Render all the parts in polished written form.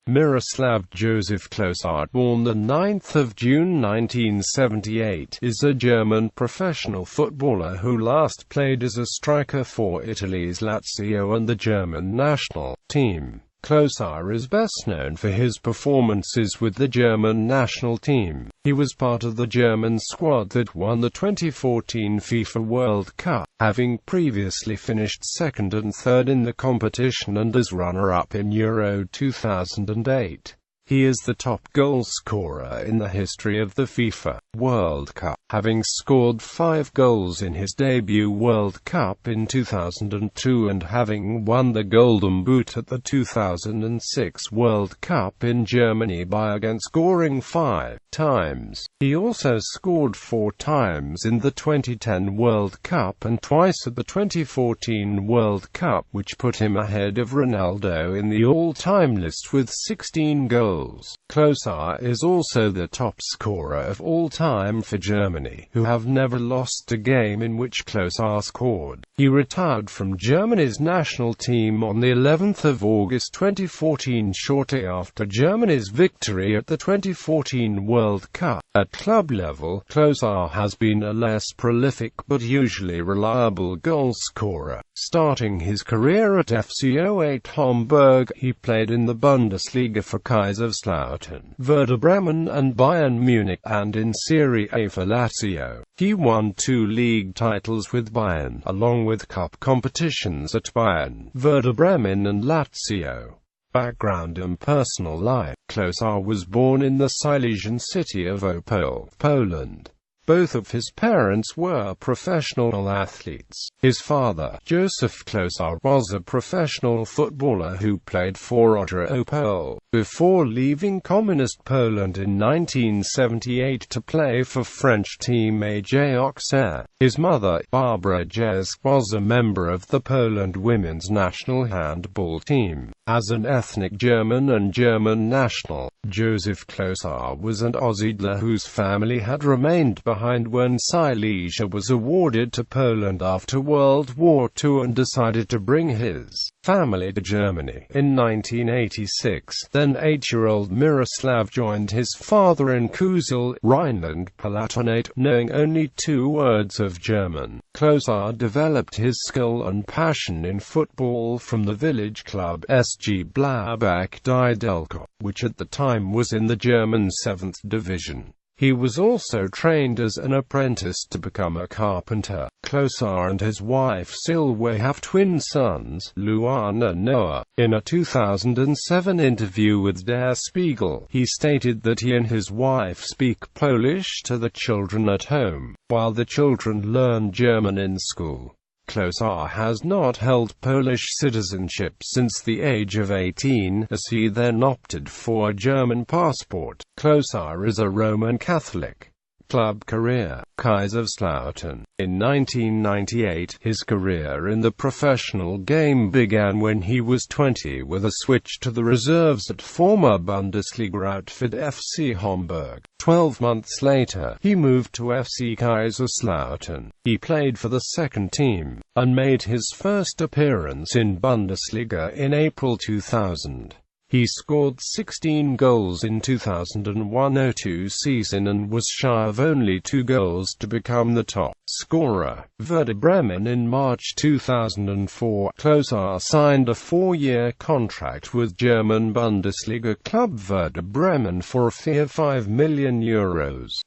Miroslav Josef Klose, born the 9th of June 1978, is a German professional footballer who last played as a striker for Italy's Lazio and the German national team. Klose is best known for his performances with the German national team. He was part of the German squad that won the 2014 FIFA World Cup, having previously finished second and third in the competition and as runner-up in Euro 2008. He is the top goalscorer in the history of the FIFA World Cup, having scored 5 goals in his debut World Cup in 2002 and having won the Golden Boot at the 2006 World Cup in Germany by scoring 5 times. He also scored 4 times in the 2010 World Cup and twice at the 2014 World Cup, which put him ahead of Ronaldo in the all-time list with 16 goals. Klose is also the top scorer of all time for Germany, who have never lost a game in which Klose scored. He retired from Germany's national team on the 11th of August 2014 shortly after Germany's victory at the 2014 World Cup. At club level, Klose has been a less prolific but usually reliable goalscorer. Starting his career at FC 08 Hamburg, he played in the Bundesliga for Kaiserslautern, Werder Bremen and Bayern Munich, and in Serie A for Lazio. He won 2 league titles with Bayern, along with cup competitions at Bayern, Werder Bremen and Lazio. Background and personal life. Klose was born in the Silesian city of Opole, Poland. Both of his parents were professional athletes. His father, Josef Klose, was a professional footballer who played for Otter Opole, before leaving Communist Poland in 1978 to play for French team.He. Auxerre. His mother, Barbara Jez, was a member of the Poland women's national handball team. As an ethnic German and German national, Josef Klose was an Aussiedler whose family had remained behind when Silesia was awarded to Poland after World War II and decided to bring his family to Germany. In 1986, then 8-year-old Miroslav joined his father in Kusel, Rhineland-Palatinate, knowing only 2 words of German. Klose developed his skill and passion in football from the village club SG Blabach Didelko, which at the time was in the German 7th division. He was also trained as an apprentice to become a carpenter. Klose and his wife Sylwe have twin sons, Luan and Noah. In a 2007 interview with Der Spiegel, he stated that he and his wife speak Polish to the children at home, while the children learn German in school. Klose has not held Polish citizenship since the age of 18, as he then opted for a German passport. Klose is a Roman Catholic. Club career. Kaiserslautern. In 1998, his career in the professional game began when he was 20 with a switch to the reserves at former Bundesliga outfit FC Hamburg. 12 months later, he moved to FC Kaiserslautern. He played for the second team, and made his first appearance in Bundesliga in April 2000. He scored 16 goals in 2001-02 season and was shy of only 2 goals to become the top scorer. Werder Bremen. In March 2004, Klose signed a 4-year contract with German Bundesliga club Werder Bremen for a fee of €5 million.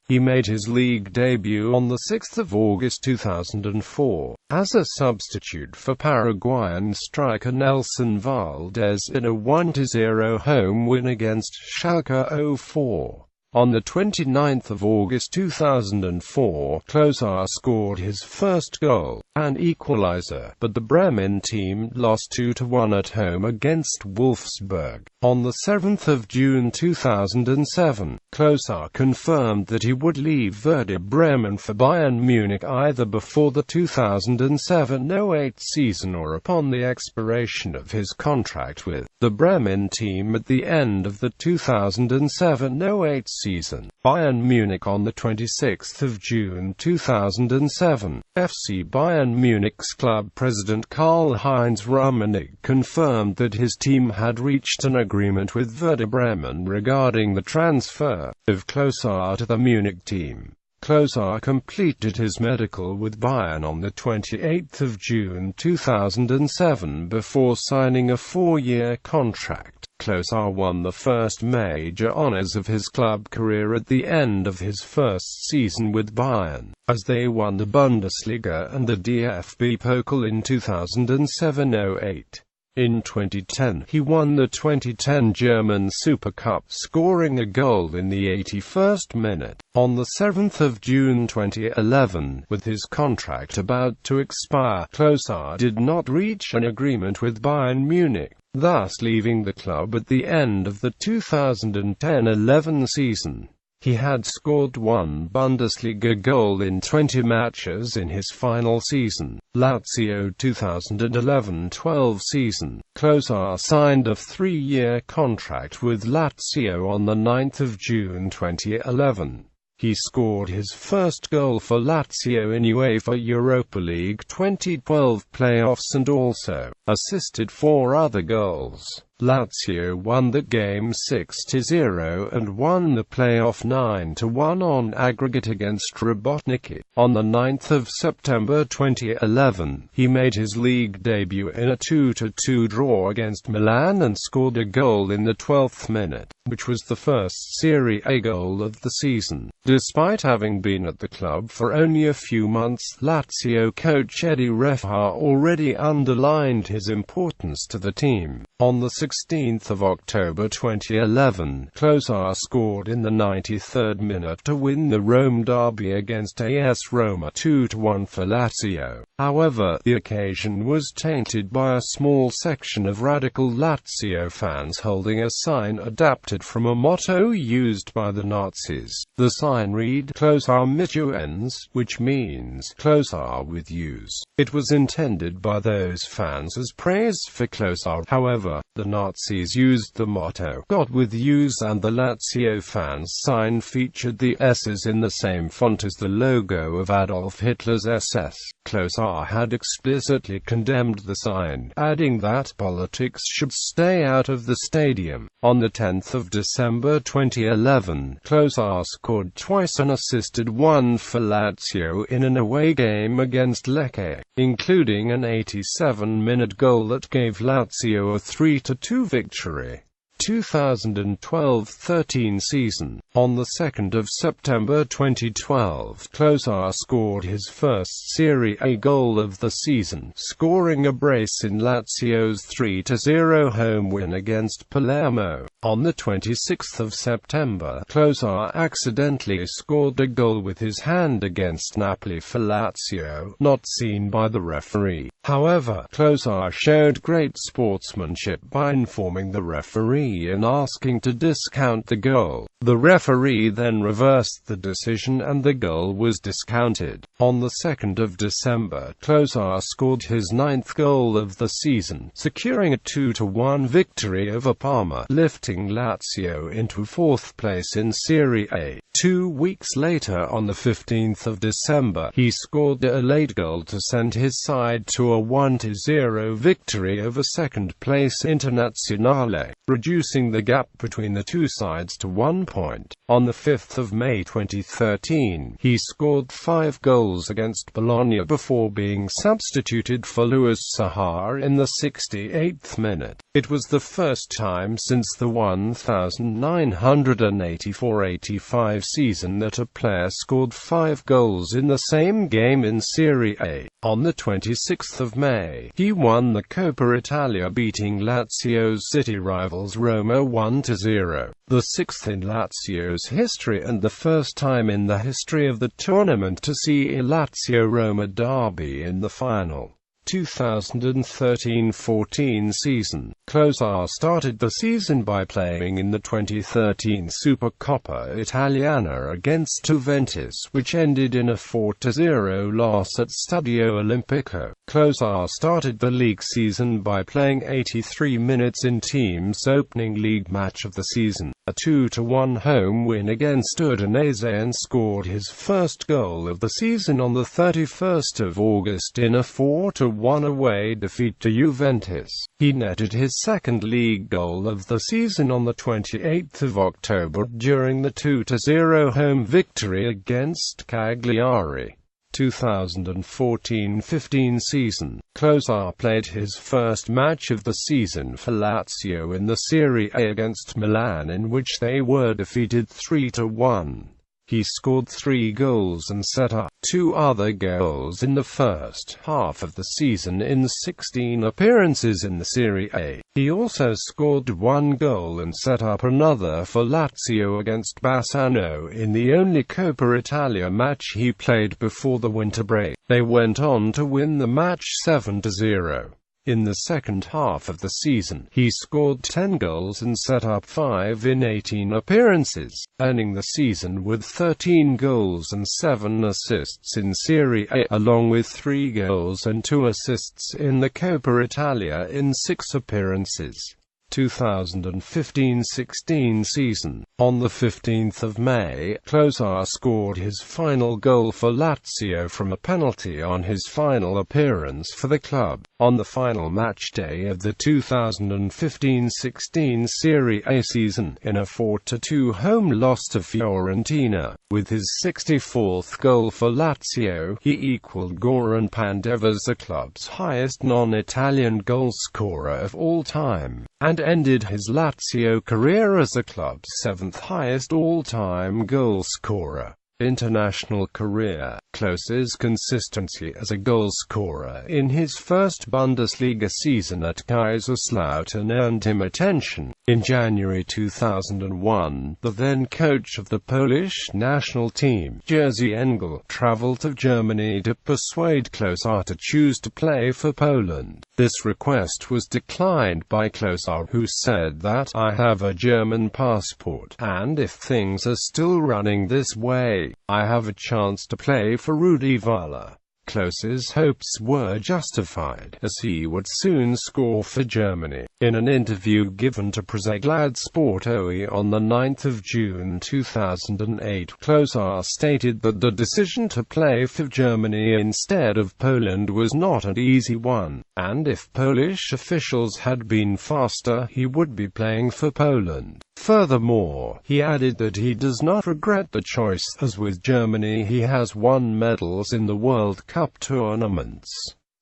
He made his league debut on 6 August 2004, as a substitute for Paraguayan striker Nelson Valdez in a 1-0 home win against Schalke 04. On 29 August 2004, Klose scored his first goal, an equalizer, but the Bremen team lost 2-1 at home against Wolfsburg. On 7 June 2007, Klose confirmed that he would leave Werder Bremen for Bayern Munich either before the 2007-08 season or upon the expiration of his contract with the Bremen team at the end of the 2007-08 season. Bayern Munich on the 26th of June 2007. FC Bayern Munich's club president Karl-Heinz Rummenigge confirmed that his team had reached an agreement with Werder Bremen regarding the transfer of Klose to the Munich team. Klose completed his medical with Bayern on the 28th of June 2007 before signing a 4-year contract. Klose won the first major honors of his club career at the end of his first season with Bayern, as they won the Bundesliga and the DFB Pokal in 2007-08. In 2010, he won the 2010 German Super Cup, scoring a goal in the 81st minute. On the 7th of June 2011, with his contract about to expire, Klose did not reach an agreement with Bayern Munich, thus leaving the club at the end of the 2010-11 season. He had scored one Bundesliga goal in 20 matches in his final season, Lazio 2011-12 season. Klose signed a 3-year contract with Lazio on the 9th of June 2011. He scored his first goal for Lazio in UEFA Europa League 2012 playoffs and also assisted 4 other goals. Lazio won the game 6-0 and won the playoff 9-1 on aggregate against Robotniki. On the 9th of September 2011, he made his league debut in a 2-2 draw against Milan and scored a goal in the 12th minute, which was the first Serie A goal of the season. Despite having been at the club for only a few months, Lazio coach Eddie Refa already underlined his importance to the team. On the 16th of October 2011, Klose scored in the 93rd minute to win the Rome derby against AS Roma 2-1 for Lazio. However, the occasion was tainted by a small section of radical Lazio fans holding a sign adapted from a motto used by the Nazis. The sign read, "Klose mit uns," which means, "Klose with yous." It was intended by those fans as praise for Klose. However, the Nazis used the motto, "God with yous," and the Lazio fans' sign featured the S's in the same font as the logo of Adolf Hitler's SS. Klose had explicitly condemned the sign, adding that politics should stay out of the stadium. On the 10th of December 2011, Klose scored twice and assisted one for Lazio in an away game against Lecce, including an 87-minute goal that gave Lazio a 3-2 victory. 2012-13 season. On the 2nd of September 2012, Klose scored his first Serie A goal of the season, scoring a brace in Lazio's 3-0 home win against Palermo. On the 26th of September, Klose accidentally scored a goal with his hand against Napoli for Lazio, not seen by the referee. However, Klose showed great sportsmanship by informing the referee and asking to discount the goal. The referee then reversed the decision and the goal was discounted. On the 2nd of December, Klose scored his 9th goal of the season, securing a 2-1 victory over Parma, lifting Lazio into 4th place in Serie A. 2 weeks later, on the 15th of December, he scored a late goal to send his side to a 1-0 victory over 2nd place Internazionale, reducing the gap between the two sides to 1 point. On the 5th of May 2013, he scored 5 goals against Bologna before being substituted for Luis Saha in the 68th minute. It was the first time since the 1984-85 season that a player scored 5 goals in the same game in Serie A. On the 26th of May, he won the Coppa Italia, beating Lazio's city rivals Roma 1-0, the 6th in Lazio's history and the first time in the history of the tournament to see a Lazio-Roma derby in the final. 2013-14 season. Klose started the season by playing in the 2013 Supercoppa Italiana against Juventus, which ended in a 4-0 loss at Stadio Olimpico. Klose started the league season by playing 83 minutes in team's opening league match of the season, a 2-1 home win against Udinese, and scored his first goal of the season on the 31st of August in a 4-1 away defeat to Juventus. He netted his second league goal of the season on the 28th of October during the 2-0 home victory against Cagliari. 2014-15 season. Klose played his first match of the season for Lazio in the Serie A against Milan, in which they were defeated 3-1. He scored 3 goals and set up 2 other goals in the first half of the season in 16 appearances in the Serie A. He also scored 1 goal and set up another for Lazio against Bassano in the only Coppa Italia match he played before the winter break. They went on to win the match 7-0. In the second half of the season, he scored 10 goals and set up 5 in 18 appearances, ending the season with 13 goals and 7 assists in Serie A, along with 3 goals and 2 assists in the Coppa Italia in 6 appearances. 2015-16 season. On the 15th of May, Klose scored his final goal for Lazio from a penalty on his final appearance for the club, on the final match day of the 2015-16 Serie A season, in a 4-2 home loss to Fiorentina. With his 64th goal for Lazio, he equaled Goran Pandev as the club's highest non-Italian goalscorer of all time, and ended his Lazio career as the club's 7th highest all-time goalscorer. International career. Klose's consistency as a goalscorer in his first Bundesliga season at Kaiserslautern earned him attention. In January 2001, the then coach of the Polish national team, Jerzy Engel, traveled to Germany to persuade Klose to choose to play for Poland. This request was declined by Klose, who said that, "I have a German passport, and if things are still running this way, I have a chance to play for Rudi Völler." Klose's hopes were justified, as he would soon score for Germany. In an interview given to Przegląd Sportowy on 9 June 2008, Klose stated that the decision to play for Germany instead of Poland was not an easy one, and if Polish officials had been faster, he would be playing for Poland. Furthermore, he added that he does not regret the choice, as with Germany he has won medals in the World Cup tournaments.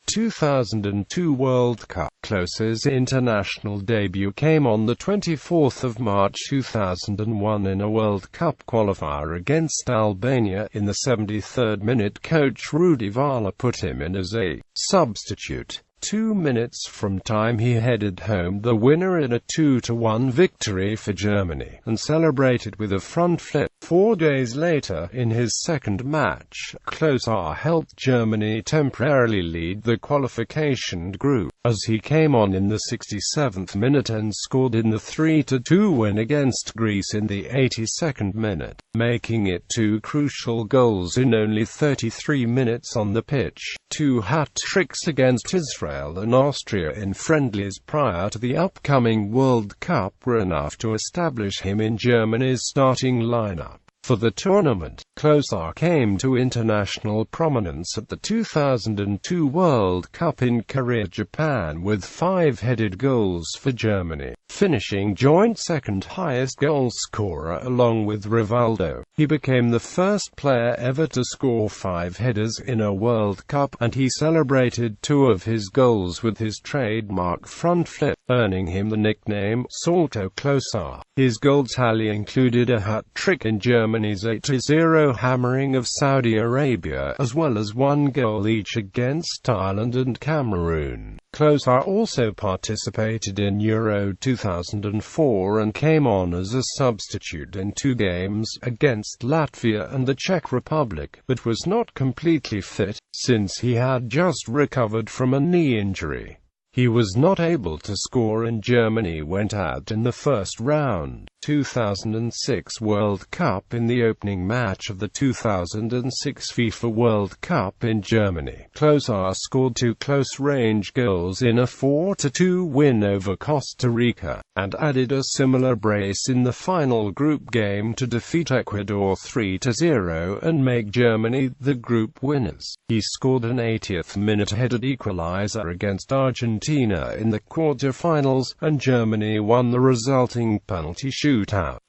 2002 World Cup. Klose's international debut came on the 24th of March 2001 in a World Cup qualifier against Albania. In the 73rd minute, coach Rudi Völler put him in as a substitute. 2 minutes from time, he headed home the winner in a 2-1 victory for Germany, and celebrated with a front flip. 4 days later, in his second match, Klose helped Germany temporarily lead the qualification group, as he came on in the 67th minute and scored in the 3-2 win against Greece in the 82nd minute, making it 2 crucial goals in only 33 minutes on the pitch. 2 hat-tricks against Israel and Austria in friendlies prior to the upcoming World Cup were enough to establish him in Germany's starting lineup. For the tournament, Klose came to international prominence at the 2002 World Cup in Korea, Japan, with 5 headed goals for Germany, finishing joint second highest goal scorer along with Rivaldo. He became the first player ever to score 5 headers in a World Cup, and he celebrated 2 of his goals with his trademark front flip, earning him the nickname Salto Klose. His goal tally included a hat-trick in Germany's 8-0 hammering of Saudi Arabia, as well as 1 goal each against Ireland and Cameroon. Klose also participated in Euro 2004 and came on as a substitute in 2 games, against Latvia and the Czech Republic, but was not completely fit, since he had just recovered from a knee injury. He was not able to score and Germany went out in the first round. 2006 World Cup. In the opening match of the 2006 FIFA World Cup in Germany, Klose scored 2 close-range goals in a 4-2 win over Costa Rica, and added a similar brace in the final group game to defeat Ecuador 3-0 and make Germany the group winners. He scored an 80th-minute headed equalizer against Argentina in the quarter-finals, and Germany won the resulting penalty shootout.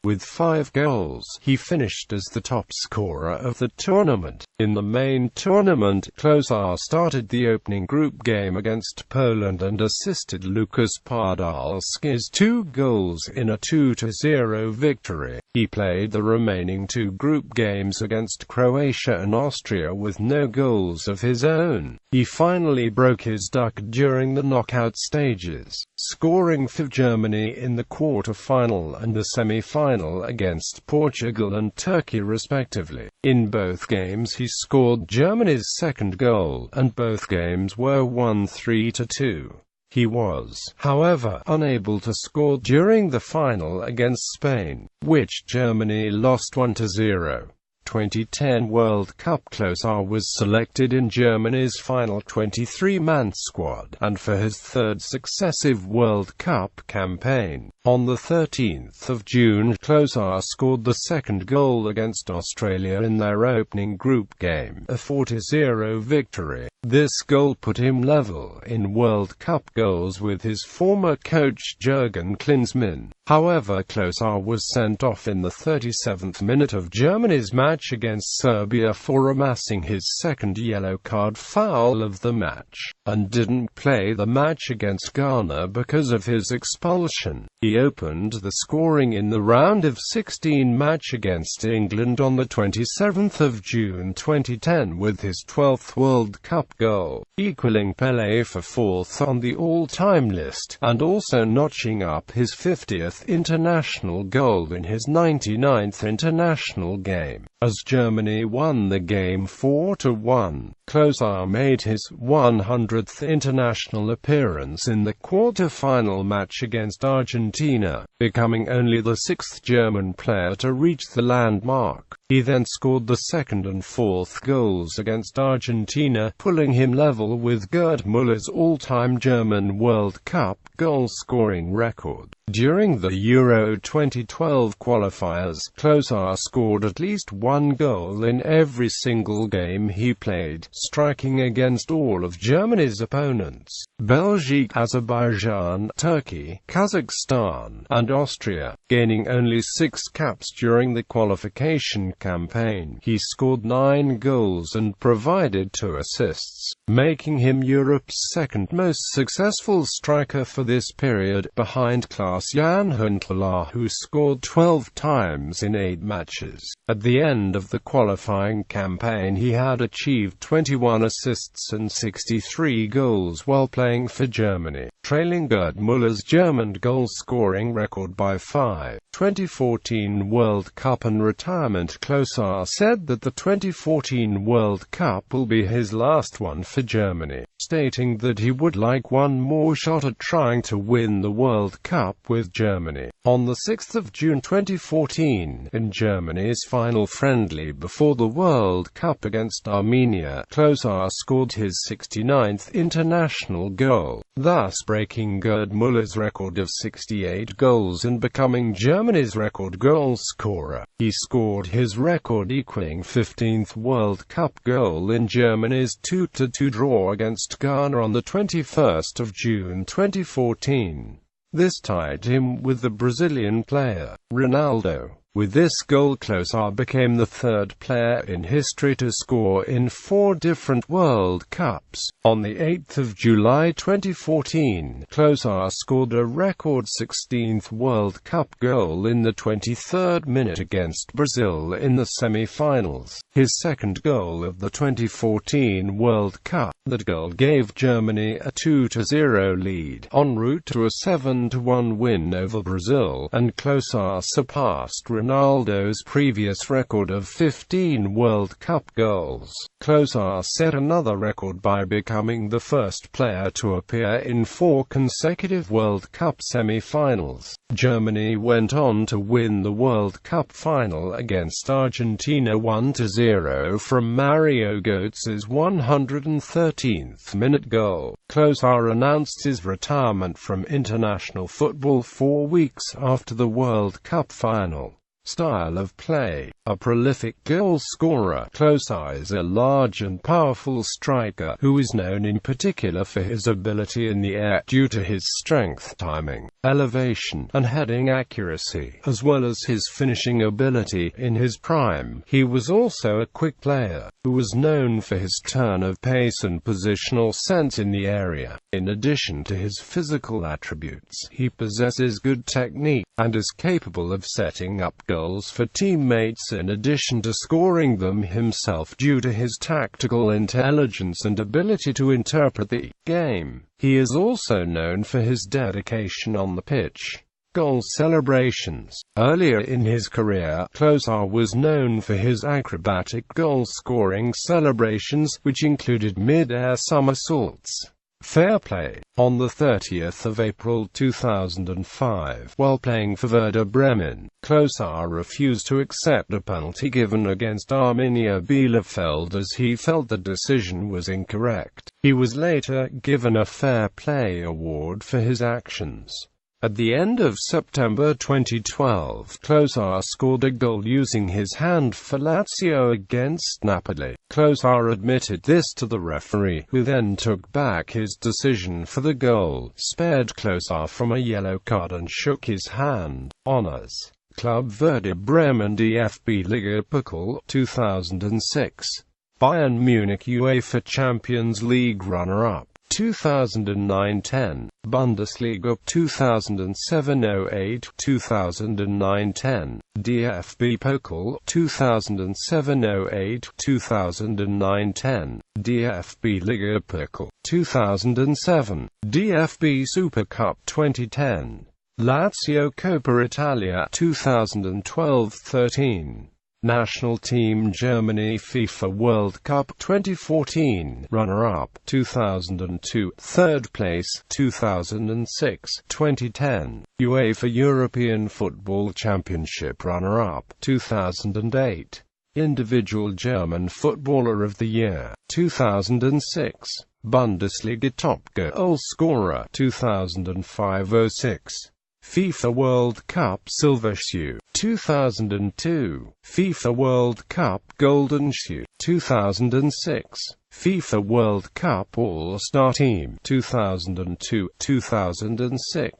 With 5 goals, he finished as the top scorer of the tournament. In the main tournament, Klose started the opening group game against Poland and assisted Lukas Podolski's 2 goals in a 2-0 victory. He played the remaining 2 group games against Croatia and Austria with no goals of his own. He finally broke his duck during the knockout stages, scoring for Germany in the quarter-final and the semi-final against Portugal and Turkey respectively. In both games he scored Germany's second goal, and both games were won 3-2. He was, however, unable to score during the final against Spain, which Germany lost 1-0. 2010 World Cup. Klose was selected in Germany's final 23-man squad, and for his 3rd successive World Cup campaign. On the 13th of June, Klose scored the 2nd goal against Australia in their opening group game, a 4-0 victory. This goal put him level in World Cup goals with his former coach Jürgen Klinsmann. However, Klose was sent off in the 37th minute of Germany's match against Serbia for amassing his 2nd yellow card foul of the match, and didn't play the match against Ghana because of his expulsion. He opened the scoring in the round of 16 match against England on the 27th of June 2010 with his 12th World Cup goal, equaling Pelé for 4th on the all-time list, and also notching up his 50th international goal in his 99th international game. As Germany won the game 4-1, Klose made his 100th international appearance in the quarter-final match against Argentina, becoming only the 6th German player to reach the landmark. He then scored the 2nd and 4th goals against Argentina, pulling him level with Gerd Muller's all-time German World Cup goal-scoring record. During the Euro 2012 qualifiers, Klose scored at least 1 goal in every single game he played, striking against all of Germany's opponents: Belgium, Azerbaijan, Turkey, Kazakhstan, and Austria. Gaining only 6 caps during the qualification campaign, he scored 9 goals and provided 2 assists, making him Europe's 2nd most successful striker for this period, behind Klaas-Jan Huntelaar, who scored 12 times in 8 matches. At the end of the qualifying campaign he had achieved 21 assists and 63 goals while playing for Germany, trailing Gerd Muller's German goal-scoring record by 5. 2014 World Cup and retirement. Klose said that the 2014 World Cup will be his last one for Germany, stating that he would like one more shot at trying to win the World Cup with Germany. On the 6th of June 2014, in Germany's final friendly before the World Cup against Armenia, Klose scored his 69th international goal, thus breaking Gerd Muller's record of 68 goals and becoming Germany's record goal scorer. He scored his record equaling 15th World Cup goal in Germany's 2-2 draw against Ghana on the 21st of June 2014. This tied him with the Brazilian player, Ronaldo. With this goal, Klose became the 3rd player in history to score in 4 different World Cups. On the 8th of July 2014, Klose scored a record 16th World Cup goal in the 23rd minute against Brazil in the semi-finals, his 2nd goal of the 2014 World Cup. That goal gave Germany a 2-0 lead, en route to a 7-1 win over Brazil, and Klose surpassed Ronaldo's previous record of 15 World Cup goals. Klose set another record by becoming the first player to appear in 4 consecutive World Cup semi-finals. Germany went on to win the World Cup final against Argentina 1-0 from Mario Götze's 113th minute goal. Klose announced his retirement from international football 4 weeks after the World Cup final. Style of play: a prolific goal scorer, Klose is a large and powerful striker, who is known in particular for his ability in the air due to his strength, timing, elevation, and heading accuracy, as well as his finishing ability. In his prime, he was also a quick player, who was known for his turn of pace and positional sense in the area. In addition to his physical attributes, he possesses good technique, and is capable of setting up goals for teammates in addition to scoring them himself due to his tactical intelligence and ability to interpret the game. He is also known for his dedication on the pitch. Goal celebrations. Earlier in his career, Klose was known for his acrobatic goal-scoring celebrations, which included mid-air somersaults. Fair play. On the 30th of April 2005, while playing for Werder Bremen, Klose refused to accept a penalty given against Arminia Bielefeld as he felt the decision was incorrect. He was later given a fair play award for his actions. At the end of September 2012, Klose scored a goal using his hand for Lazio against Napoli. Klose admitted this to the referee, who then took back his decision for the goal, spared Klose from a yellow card and shook his hand. Honors. Club Werder Bremen DFB Liga Pokal 2006. Bayern Munich UEFA Champions League runner-up 2009-10, Bundesliga 2007-08, 2009-10, DFB Pokal 2007-08, 2009-10, DFB Liga Pokal 2007, DFB Super Cup 2010, Lazio Coppa Italia 2012-13. National Team Germany FIFA World Cup 2014, runner-up 2002, third place 2006, 2010, UEFA European Football Championship runner-up 2008, individual German Footballer of the Year 2006, Bundesliga top goal scorer 2005-06. FIFA World Cup Silver Shoe 2002, FIFA World Cup Golden Shoe 2006, FIFA World Cup All-Star Team 2002-2006.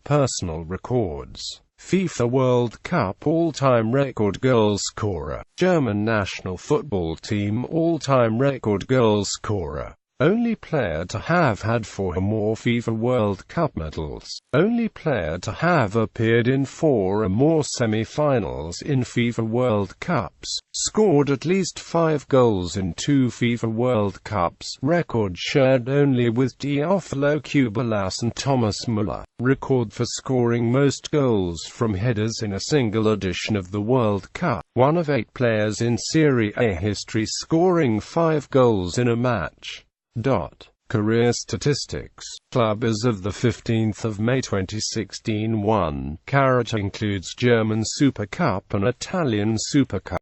Personal records: FIFA World Cup all-time record goal scorer, German national football team all-time record goal scorer. Only player to have had 4 or more FIFA World Cup medals. Only player to have appeared in 4 or more semi-finals in FIFA World Cups. Scored at least 5 goals in 2 FIFA World Cups. Record shared only with Teófilo Cuballas and Thomas Müller. Record for scoring most goals from headers in a single edition of the World Cup. One of 8 players in Serie A history scoring 5 goals in a match. Career statistics. Club as of the 15th of May 2016. 1. Includes German Super Cup and Italian Super Cup.